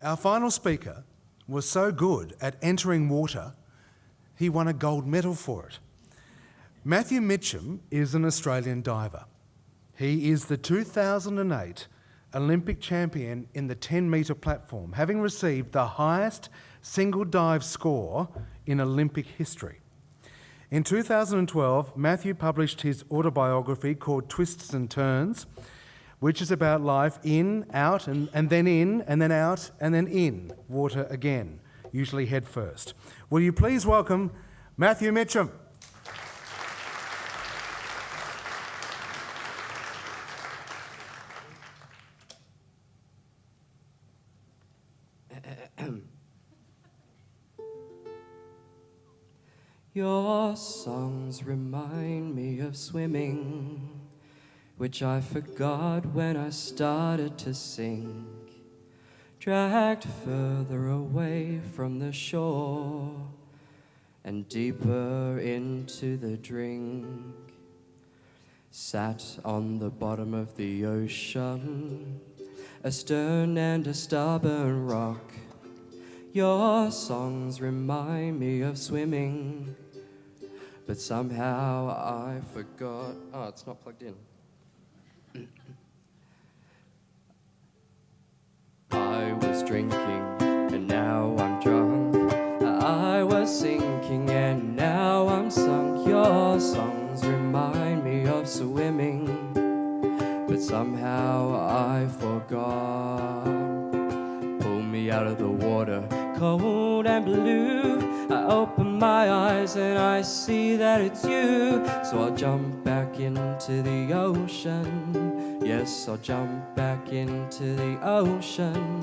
Our final speaker was so good at entering water, he won a gold medal for it. Matthew Mitcham is an Australian diver. He is the 2008 Olympic champion in the 10-metre platform, having received the highest single dive score in Olympic history. In 2012, Matthew published his autobiography called Twists and Turns, which is about life in, out, and then in, and then out, and then in water again, usually head first. Will you please welcome Matthew Mitcham? Your songs remind me of swimming, which I forgot when I started to sing, dragged further away from the shore and deeper into the drink, sat on the bottom of the ocean, a stern and a stubborn rock. Your songs remind me of swimming, but somehow I forgot. Oh, it's not plugged in. I was drinking and now I'm drunk. I was sinking and now I'm sunk. Your songs remind me of swimming, but somehow I forgot. Pull me out of the water, cold and blue. I open my eyes and I see that it's you. So I'll jump back into the ocean. Yes, I'll jump back into the ocean.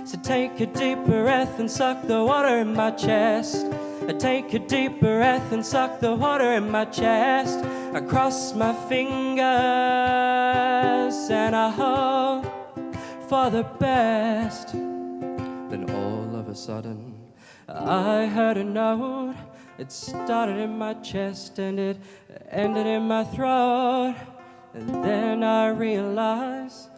So take a deep breath and suck the water in my chest. I take a deep breath and suck the water in my chest. I cross my fingers and I hope for the best. Then all of a sudden I heard a note. It started in my chest and it ended in my throat. And then I realized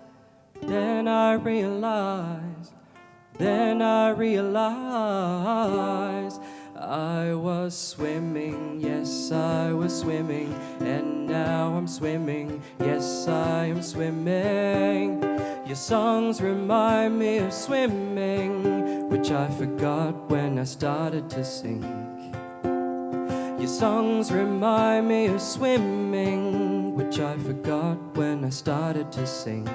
I was swimming, yes I was swimming, and now I'm swimming, yes I am swimming. Your songs remind me of swimming, which I forgot when I started to sink. Your songs remind me of swimming, which I forgot when I started to sink.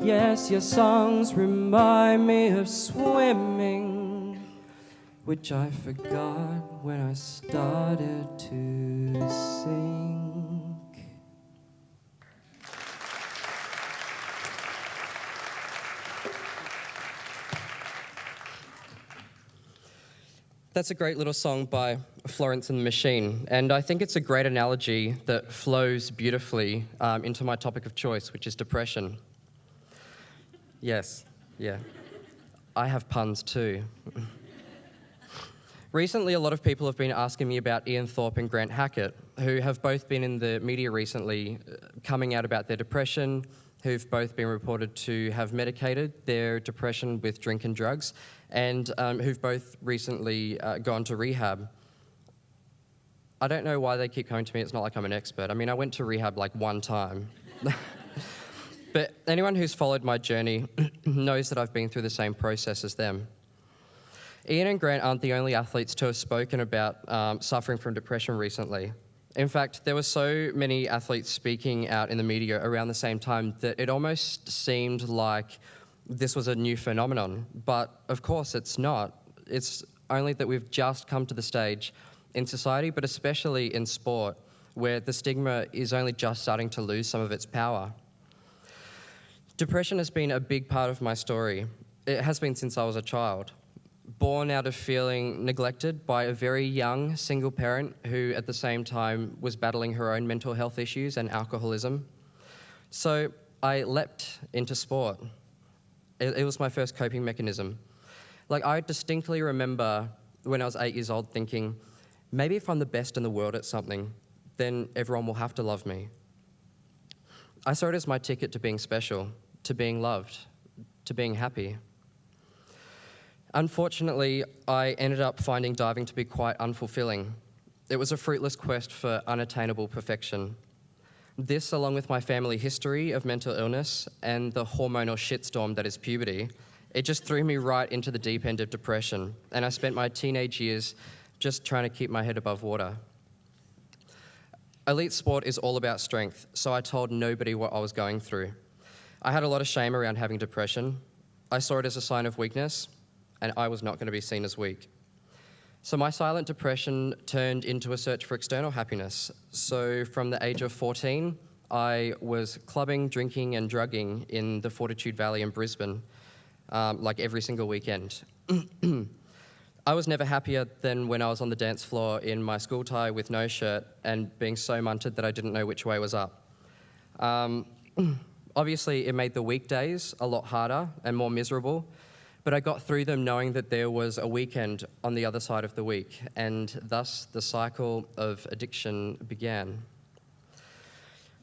Yes, your songs remind me of swimming, which I forgot when I started to sink. That's a great little song by Florence and the Machine, and I think it's a great analogy that flows beautifully into my topic of choice, which is depression. Yes, yeah. I have puns too. Recently, a lot of people have been asking me about Ian Thorpe and Grant Hackett, who have both been in the media recently coming out about their depression, who've both been reported to have medicated their depression with drink and drugs, and who've both recently gone to rehab. I don't know why they keep coming to me. It's not like I'm an expert. I mean, I went to rehab like one time. But anyone who's followed my journey knows that I've been through the same process as them. Ian and Grant aren't the only athletes to have spoken about suffering from depression recently. In fact, there were so many athletes speaking out in the media around the same time that it almost seemed like this was a new phenomenon. But of course it's not. It's only that we've just come to the stage in society, but especially in sport, where the stigma is only just starting to lose some of its power. Depression has been a big part of my story. It has been since I was a child. Born out of feeling neglected by a very young single parent who at the same time was battling her own mental health issues and alcoholism. So I leapt into sport. It was my first coping mechanism. Like, I distinctly remember when I was 8 years old thinking, maybe if I'm the best in the world at something, then everyone will have to love me. I saw it as my ticket to being special, to being loved, to being happy. Unfortunately, I ended up finding diving to be quite unfulfilling. It was a fruitless quest for unattainable perfection. This, along with my family history of mental illness and the hormonal shitstorm that is puberty, it just threw me right into the deep end of depression, and I spent my teenage years just trying to keep my head above water. Elite sport is all about strength, so I told nobody what I was going through. I had a lot of shame around having depression. I saw it as a sign of weakness, and I was not going to be seen as weak. So my silent depression turned into a search for external happiness. So from the age of 14, I was clubbing, drinking, and drugging in the Fortitude Valley in Brisbane, like every single weekend. I was never happier than when I was on the dance floor in my school tie with no shirt and being so munted that I didn't know which way was up. Obviously, it made the weekdays a lot harder and more miserable, but I got through them knowing that there was a weekend on the other side of the week, and thus the cycle of addiction began.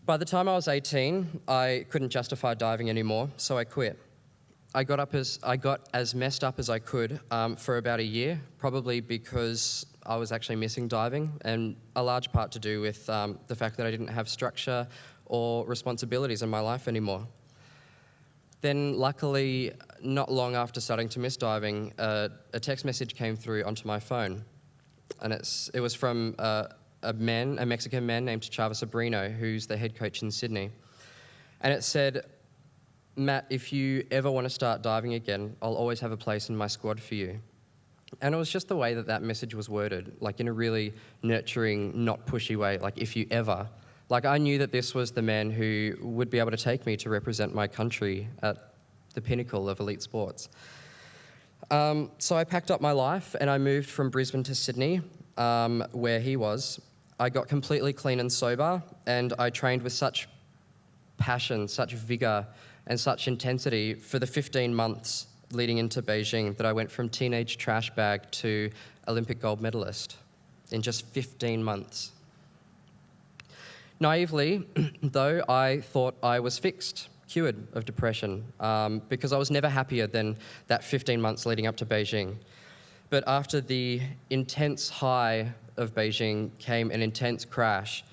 By the time I was 18, I couldn't justify diving anymore, so I quit. I got as messed up as I could for about a year, probably because I was actually missing diving, and a large part to do with the fact that I didn't have structure or responsibilities in my life anymore. Then, luckily, not long after starting to miss diving, a text message came through onto my phone, and it was from a Mexican man named Chava Sobrino, who's the head coach in Sydney, and it said, "Matt, if you ever want to start diving again, I'll always have a place in my squad for you." And it was just the way that message was worded, like in a really nurturing, not pushy way, like if you ever. Like I knew that this was the man who would be able to take me to represent my country at the pinnacle of elite sports. So I packed up my life and I moved from Brisbane to Sydney, where he was. I got completely clean and sober, and I trained with such passion, such vigour, and such intensity for the 15 months leading into Beijing that I went from teenage trash bag to Olympic gold medalist in just 15 months. Naively, though, I thought I was fixed, cured of depression, because I was never happier than that 15 months leading up to Beijing. But after the intense high of Beijing came an intense crash,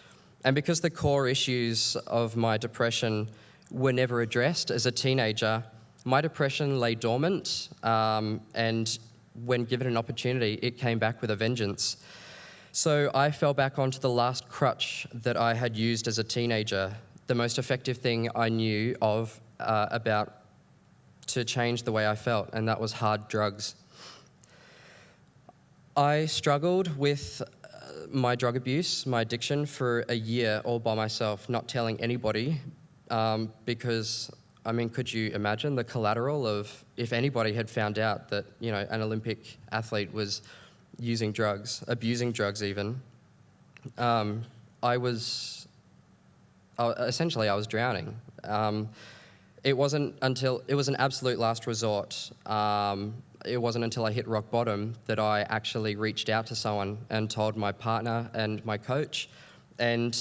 and because the core issues of my depression were never addressed as a teenager, my depression lay dormant, and when given an opportunity, it came back with a vengeance. So I fell back onto the last crutch that I had used as a teenager, the most effective thing I knew of about to change the way I felt, and that was hard drugs. I struggled with my drug abuse, my addiction, for a year all by myself, not telling anybody, because, I mean, could you imagine the collateral of if anybody had found out that, an Olympic athlete was using drugs, abusing drugs even. I was drowning. It was an absolute last resort. It wasn't until I hit rock bottom that I actually reached out to someone and told my partner and my coach, and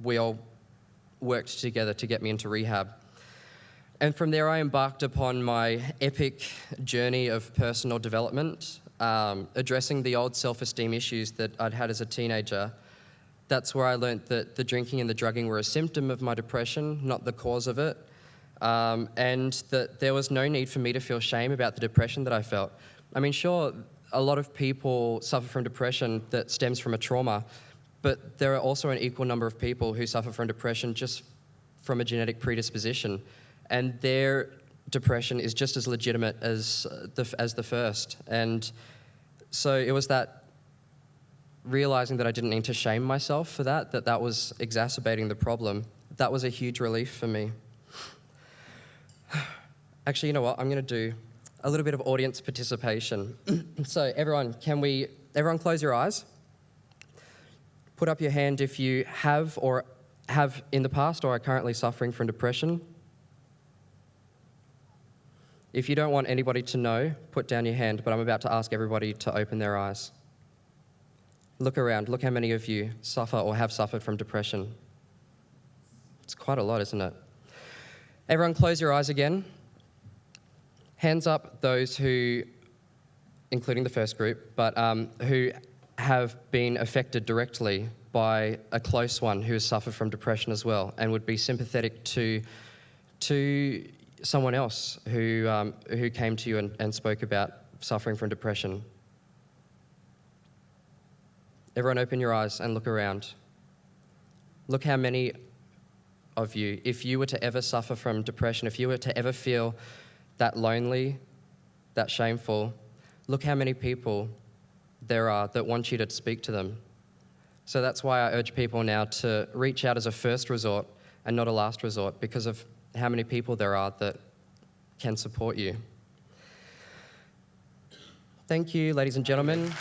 we all worked together to get me into rehab. And from there I embarked upon my epic journey of personal development, addressing the old self-esteem issues that I'd had as a teenager. That's where I learnt that the drinking and the drugging were a symptom of my depression, not the cause of it, and that there was no need for me to feel shame about the depression that I felt. I mean, sure, a lot of people suffer from depression that stems from a trauma, but there are also an equal number of people who suffer from depression just from a genetic predisposition, and their depression is just as legitimate as the first. And so it was that realizing that I didn't need to shame myself for that was exacerbating the problem. That was a huge relief for me. Actually, you know what? I'm going to do a little bit of audience participation. So everyone close your eyes. Put up your hand if you have in the past or are currently suffering from depression. If you don't want anybody to know, put down your hand, but I'm about to ask everybody to open their eyes. Look around. Look how many of you suffer or have suffered from depression. It's quite a lot, isn't it? Everyone close your eyes again. Hands up those who, including the first group, but who have been affected directly by a close one who has suffered from depression as well and would be sympathetic to someone else who came to you and spoke about suffering from depression. Everyone open your eyes and look around. Look how many of you, if you were to ever suffer from depression, if you were to ever feel that lonely, that shameful, look how many people there are that want you to speak to them. So that's why I urge people now to reach out as a first resort and not a last resort, because of how many people there are that can support you. Thank you, ladies and gentlemen.